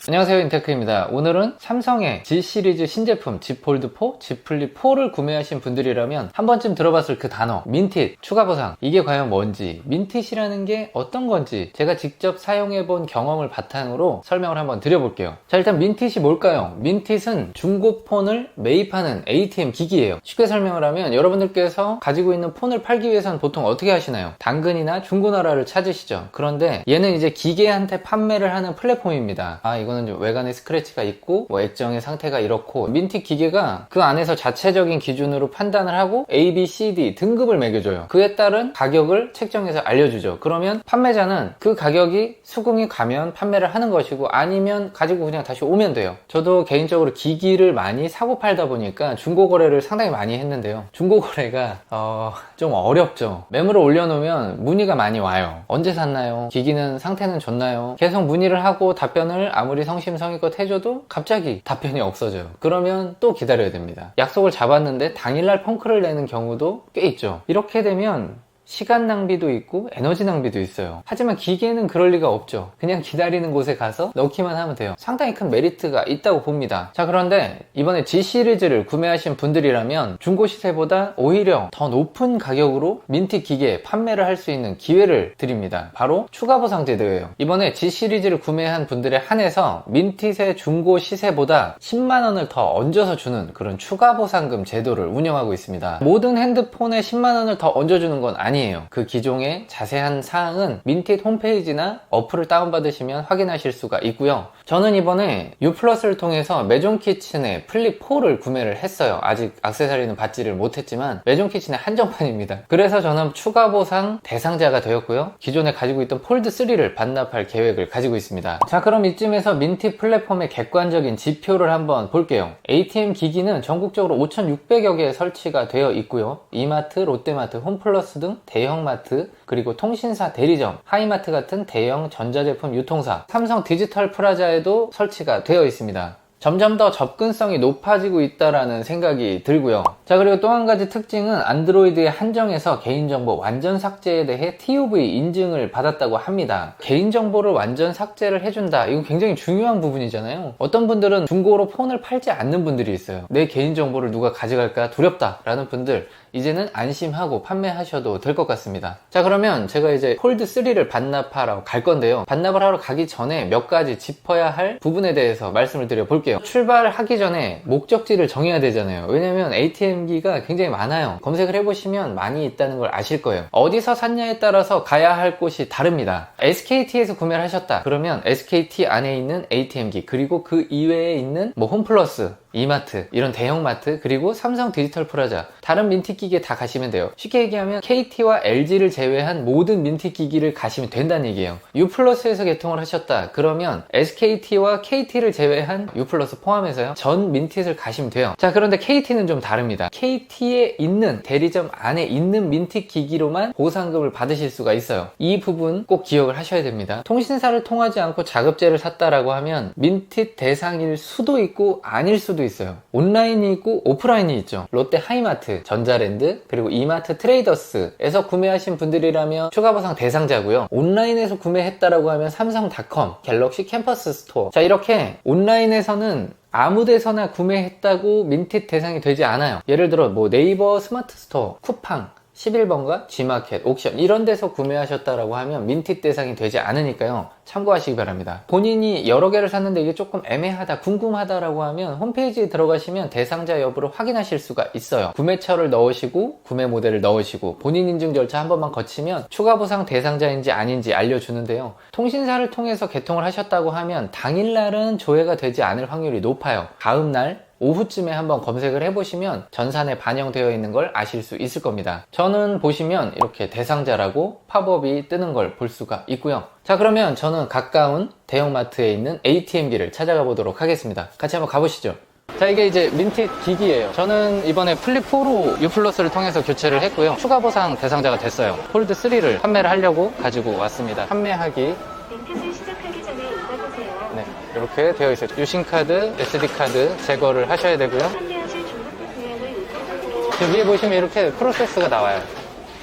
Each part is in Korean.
안녕하세요, 인테크입니다. 오늘은 삼성의 G 시리즈 신제품 Z 폴드 4, Z 플립 4를 구매하신 분들이라면 한 번쯤 들어봤을 그 단어 민텟, 추가 보상, 이게 과연 뭔지, 민텟이라는 게 어떤 건지 제가 직접 사용해본 경험을 바탕으로 설명을 한번 드려볼게요. 자, 일단 민텟이 뭘까요? 민텟은 중고폰을 매입하는 ATM 기기예요. 쉽게 설명을 하면 여러분들께서 가지고 있는 폰을 팔기 위해서는 보통 어떻게 하시나요? 당근이나 중고나라를 찾으시죠. 그런데 얘는 이제 기계한테 판매를 하는 플랫폼입니다. 이거는 좀 외관에 스크래치가 있고 뭐 액정의 상태가 이렇고, 민텟 기계가 그 안에서 자체적인 기준으로 판단을 하고 A, B, C, D 등급을 매겨줘요. 그에 따른 가격을 책정해서 알려주죠. 그러면 판매자는 그 가격이 수긍이 가면 판매를 하는 것이고, 아니면 가지고 그냥 다시 오면 돼요. 저도 개인적으로 기기를 많이 사고 팔다 보니까 중고거래를 상당히 많이 했는데요. 중고거래가 좀 어렵죠. 매물을 올려놓으면 문의가 많이 와요. 언제 샀나요? 기기는 상태는 좋나요? 계속 문의를 하고 답변을 아무리 성심성의껏 해줘도 갑자기 답변이 없어져요. 그러면 또 기다려야 됩니다. 약속을 잡았는데 당일날 펑크를 내는 경우도 꽤 있죠. 이렇게 되면 시간 낭비도 있고 에너지 낭비도 있어요. 하지만 기계는 그럴 리가 없죠. 그냥 기다리는 곳에 가서 넣기만 하면 돼요. 상당히 큰 메리트가 있다고 봅니다. 자, 그런데 이번에 G 시리즈를 구매하신 분들이라면 중고 시세보다 오히려 더 높은 가격으로 민텟 기계 판매를 할 수 있는 기회를 드립니다. 바로 추가 보상 제도예요. 이번에 G 시리즈를 구매한 분들에 한해서 민텟의 중고 시세보다 10만원을 더 얹어서 주는 그런 추가 보상금 제도를 운영하고 있습니다. 모든 핸드폰에 10만원을 더 얹어주는 건 아니에요. 그 기종의 자세한 사항은 민텟 홈페이지나 어플을 다운받으시면 확인하실 수가 있고요. 저는 이번에 U+를 통해서 메종키친의 플립 4를 구매를 했어요. 아직 액세서리는 받지를 못했지만 메종키친의 한정판입니다. 그래서 저는 추가 보상 대상자가 되었고요. 기존에 가지고 있던 폴드 3를 반납할 계획을 가지고 있습니다. 자, 그럼 이쯤에서 민텟 플랫폼의 객관적인 지표를 한번 볼게요. ATM 기기는 전국적으로 5,600여 개 설치가 되어 있고요. 이마트, 롯데마트, 홈플러스 등 대형마트, 그리고 통신사 대리점, 하이마트 같은 대형 전자제품 유통사, 삼성 디지털 프라자에도 설치가 되어 있습니다. 점점 더 접근성이 높아지고 있다라는 생각이 들고요. 자, 그리고 또 한 가지 특징은 안드로이드에 한정해서 개인정보 완전 삭제에 대해 TOV 인증을 받았다고 합니다. 개인정보를 완전 삭제를 해준다, 이거 굉장히 중요한 부분이잖아요. 어떤 분들은 중고로 폰을 팔지 않는 분들이 있어요. 내 개인정보를 누가 가져갈까 두렵다 라는 분들, 이제는 안심하고 판매하셔도 될 것 같습니다. 자, 그러면 제가 이제 폴드 3를 반납하러 갈 건데요. 반납을 하러 가기 전에 몇 가지 짚어야 할 부분에 대해서 말씀을 드려볼게요. 출발하기 전에 목적지를 정해야 되잖아요. 왜냐면 ATM기가 굉장히 많아요. 검색을 해보시면 많이 있다는 걸 아실 거예요. 어디서 샀냐에 따라서 가야 할 곳이 다릅니다. SKT에서 구매를 하셨다 그러면 SKT 안에 있는 ATM기, 그리고 그 이외에 있는 뭐 홈플러스, 이마트, 이런 대형마트, 그리고 삼성 디지털 프라자, 다른 민텟 기기에 다 가시면 돼요. 쉽게 얘기하면 KT와 LG를 제외한 모든 민텟 기기를 가시면 된다는 얘기예요. U+에서 개통을 하셨다 그러면 SKT와 KT를 제외한 U+ 포함해서요, 전 민텟을 가시면 돼요. 자, 그런데 KT는 좀 다릅니다. KT에 있는 대리점 안에 있는 민텟 기기로만 보상금을 받으실 수가 있어요. 이 부분 꼭 기억을 하셔야 됩니다. 통신사를 통하지 않고 자급제를 샀다라고 하면 민텟 대상일 수도 있고 아닐 수도 있어요. 온라인이 있고 오프라인이 있죠. 롯데 하이마트, 전자랜드, 그리고 이마트 트레이더스에서 구매하신 분들이라면 추가 보상 대상자고요. 온라인에서 구매했다라고 하면 삼성닷컴, 갤럭시 캠퍼스 스토어, 자, 이렇게 온라인에서는 아무 데서나 구매했다고 민텟 대상이 되지 않아요. 예를 들어 뭐 네이버 스마트 스토어, 쿠팡, 11번가, G마켓, 옥션, 이런 데서 구매하셨다라고 하면 민텟 대상이 되지 않으니까요, 참고하시기 바랍니다. 본인이 여러 개를 샀는데 이게 조금 애매하다, 궁금하다라고 하면 홈페이지에 들어가시면 대상자 여부를 확인하실 수가 있어요. 구매처를 넣으시고 구매 모델을 넣으시고 본인 인증 절차 한 번만 거치면 추가 보상 대상자인지 아닌지 알려주는데요. 통신사를 통해서 개통을 하셨다고 하면 당일날은 조회가 되지 않을 확률이 높아요. 다음날 오후쯤에 한번 검색을 해보시면 전산에 반영되어 있는 걸 아실 수 있을 겁니다. 저는 보시면 이렇게 대상자라고 팝업이 뜨는 걸 볼 수가 있고요. 자, 그러면 저는 가까운 대형마트에 있는 ATM기를 찾아가 보도록 하겠습니다. 같이 한번 가보시죠. 자, 이게 이제 민텟 기기예요. 저는 이번에 플립4로 U+를 통해서 교체를 했고요. 추가 보상 대상자가 됐어요. 폴드 3를 판매를 하려고 가지고 왔습니다. 판매하기, 민텟을 시작하기 전에 읽어보세요. 네, 이렇게 되어 있어요. 유심카드, SD카드 제거를 하셔야 되고요. 판매하실 중국부 구매를 요청하세요. 위에 보시면 이렇게 프로세스가 나와요.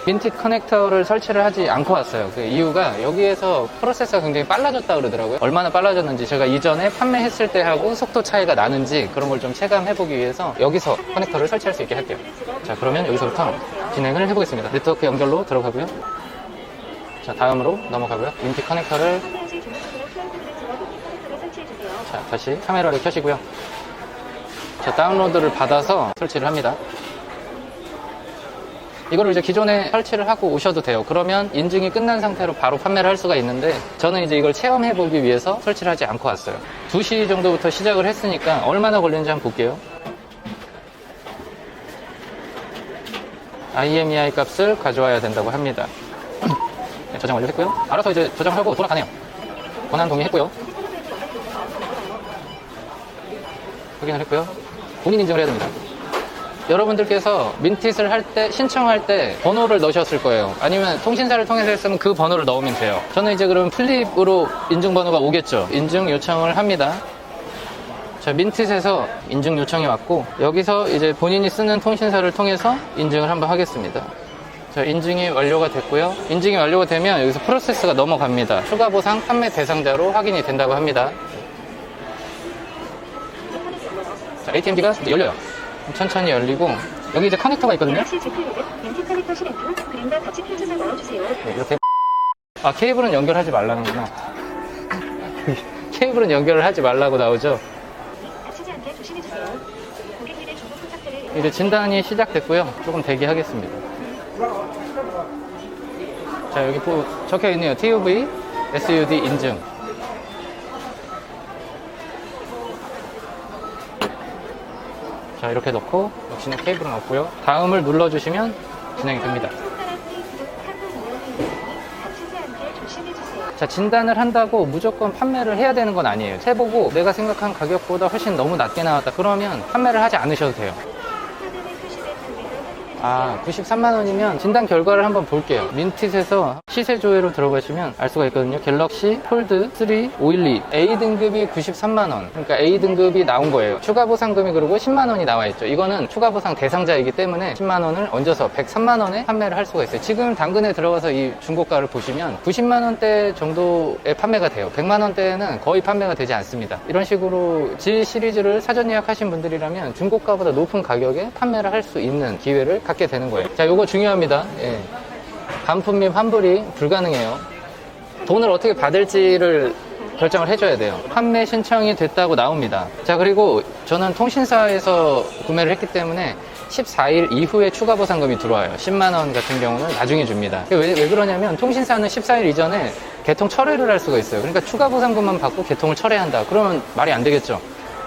민티 커넥터를 설치를 하지 않고 왔어요. 그 이유가 여기에서 프로세서가 굉장히 빨라졌다 그러더라고요. 얼마나 빨라졌는지 제가 이전에 판매했을 때하고 속도 차이가 나는지 그런 걸 좀 체감해보기 위해서 여기서 커넥터를 설치할 수 있게 할게요. 자, 그러면 여기서부터 진행을 해보겠습니다. 네트워크 연결로 들어가고요. 자, 다음으로 넘어가고요. 민티 커넥터를 자, 다시 카메라를 켜시고요. 자, 다운로드를 받아서 설치를 합니다. 이거를 이제 기존에 설치를 하고 오셔도 돼요. 그러면 인증이 끝난 상태로 바로 판매를 할 수가 있는데 저는 이제 이걸 체험해보기 위해서 설치를 하지 않고 왔어요. 2시 정도부터 시작을 했으니까 얼마나 걸리는지 한번 볼게요. IMEI 값을 가져와야 된다고 합니다. 네, 저장 완료했고요. 알아서 이제 저장하고 돌아가네요. 권한 동의했고요. 확인을 했고요. 본인 인증을 해야 됩니다. 여러분들께서 민티를 할 때, 신청할 때 번호를 넣으셨을 거예요. 아니면 통신사를 통해서 했으면 그 번호를 넣으면 돼요. 저는 이제 그럼 플립으로 인증번호가 오겠죠. 인증 요청을 합니다. 자, 민티에서 인증 요청이 왔고 여기서 이제 본인이 쓰는 통신사를 통해서 인증을 한번 하겠습니다. 자, 인증이 완료가 됐고요. 인증이 완료가 되면 여기서 프로세스가 넘어갑니다. 추가 보상 판매 대상자로 확인이 된다고 합니다. 자, ATM기가 열려요. 천천히 열리고 여기 이제 커넥터가 있거든요. 민티 커넥터 실행 중 그림과 같이 펼쳐서 넣어주세요. 네, 이렇게. 아, 케이블은 연결하지 말라는구나. 케이블은 연결을 하지 말라고 나오죠. 다치지 않게 조심해주세요. 고객님의 중복 부탁드를 이제 진단이 시작됐고요. 조금 대기하겠습니다. 자, 여기 적혀 있네요. TUV, SUD 인증. 자, 이렇게 넣고 역시나 케이블은 없고요. 다음을 눌러주시면 진행이 됩니다. 다치지 않게 조심해주세요. 자, 진단을 한다고 무조건 판매를 해야 되는 건 아니에요. 해보고 내가 생각한 가격보다 훨씬 너무 낮게 나왔다. 그러면 판매를 하지 않으셔도 돼요. 화면에 표시된 금액을 확인해주세요. 아, 93만 원이면 진단 결과를 한번 볼게요. 민티에서 시세 조회로 들어가시면 알 수가 있거든요. 갤럭시 폴드 3 512 A 등급이 93만 원. 그러니까 A 등급이 나온 거예요. 추가 보상금이 그리고 10만 원이 나와 있죠. 이거는 추가 보상 대상자이기 때문에 10만 원을 얹어서 103만 원에 판매를 할 수가 있어요. 지금 당근에 들어가서 이 중고가를 보시면 90만 원대 정도에 판매가 돼요. 100만 원대에는 거의 판매가 되지 않습니다. 이런 식으로 G 시리즈를 사전 예약하신 분들이라면 중고가보다 높은 가격에 판매를 할 수 있는 기회를 갖게 되는 거예요. 자, 요거 중요합니다. 예. 반품 및 환불이 불가능해요. 돈을 어떻게 받을지를 결정을 해줘야 돼요. 판매 신청이 됐다고 나옵니다. 자, 그리고 저는 통신사에서 구매를 했기 때문에 14일 이후에 추가 보상금이 들어와요. 10만 원 같은 경우는 나중에 줍니다. 왜 그러냐면 통신사는 14일 이전에 개통 철회를 할 수가 있어요. 그러니까 추가 보상금만 받고 개통을 철회한다. 그러면 말이 안 되겠죠.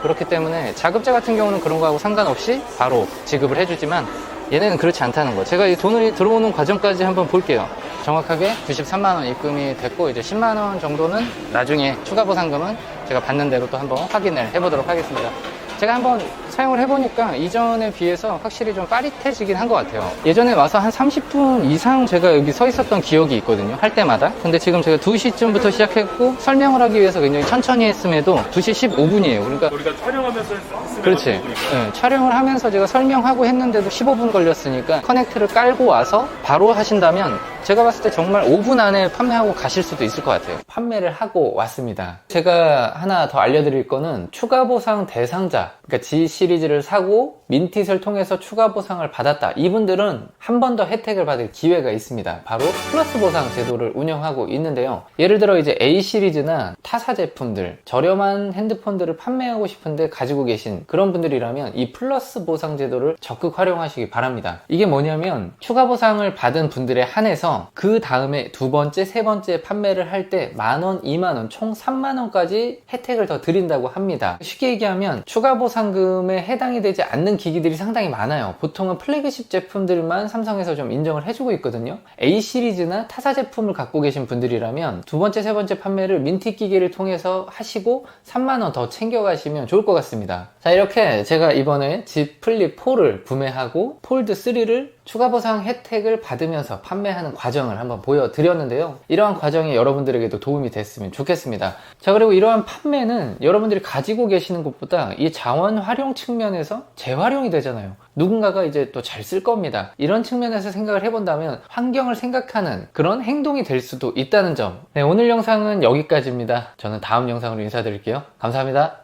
그렇기 때문에 자급자 같은 경우는 그런 거하고 상관없이 바로 지급을 해주지만 얘네는 그렇지 않다는 거. 제가 이 돈이 들어오는 과정까지 한번 볼게요. 정확하게 93만 원 입금이 됐고 이제 10만 원 정도는 나중에 추가 보상금은 제가 받는 대로 또 한번 확인을 해보도록 하겠습니다. 제가 한번 사용을 해보니까 이전에 비해서 확실히 좀 빠릿해지긴 한 것 같아요. 예전에 와서 한 30분 이상 제가 여기 서 있었던 기억이 있거든요. 할 때마다. 근데 지금 제가 2시쯤부터 시작했고 설명을 하기 위해서 굉장히 천천히 했음에도 2시 15분이에요. 그러니까 우리가 촬영하면서 했으면 그렇지. 네, 촬영을 하면서 제가 설명하고 했는데도 15분 걸렸으니까 커넥트를 깔고 와서 바로 하신다면 제가 봤을 때 정말 5분 안에 판매하고 가실 수도 있을 것 같아요. 판매를 하고 왔습니다. 제가 하나 더 알려드릴 거는 추가 보상 대상자, 그러니까 G 시리즈를 사고 민티를 통해서 추가 보상을 받았다. 이분들은 한 번 더 혜택을 받을 기회가 있습니다. 바로 플러스 보상 제도를 운영하고 있는데요. 예를 들어 이제 A 시리즈나 타사 제품들, 저렴한 핸드폰들을 판매하고 싶은데 가지고 계신 그런 분들이라면 이 플러스 보상 제도를 적극 활용하시기 바랍니다. 이게 뭐냐면 추가 보상을 받은 분들에 한해서 그 다음에 두 번째, 세 번째 판매를 할 때 만원, 2만원, 총 3만원까지 혜택을 더 드린다고 합니다. 쉽게 얘기하면 추가 보상금에 해당이 되지 않는 기기들이 상당히 많아요. 보통은 플래그십 제품들만 삼성에서 좀 인정을 해주고 있거든요. A 시리즈나 타사 제품을 갖고 계신 분들이라면 두 번째, 세 번째 판매를 민티 기기를 통해서 하시고 3만원 더 챙겨가시면 좋을 것 같습니다. 자, 이렇게 제가 이번에 Z 플립 4를 구매하고 폴드 3를 추가 보상 혜택을 받으면서 판매하는 과정을 한번 보여드렸는데요. 이러한 과정이 여러분들에게도 도움이 됐으면 좋겠습니다. 자, 그리고 이러한 판매는 여러분들이 가지고 계시는 것보다 이 자원 활용 측면에서 재활용이 되잖아요. 누군가가 이제 또 잘 쓸 겁니다. 이런 측면에서 생각을 해본다면 환경을 생각하는 그런 행동이 될 수도 있다는 점. 네, 오늘 영상은 여기까지입니다. 저는 다음 영상으로 인사드릴게요. 감사합니다.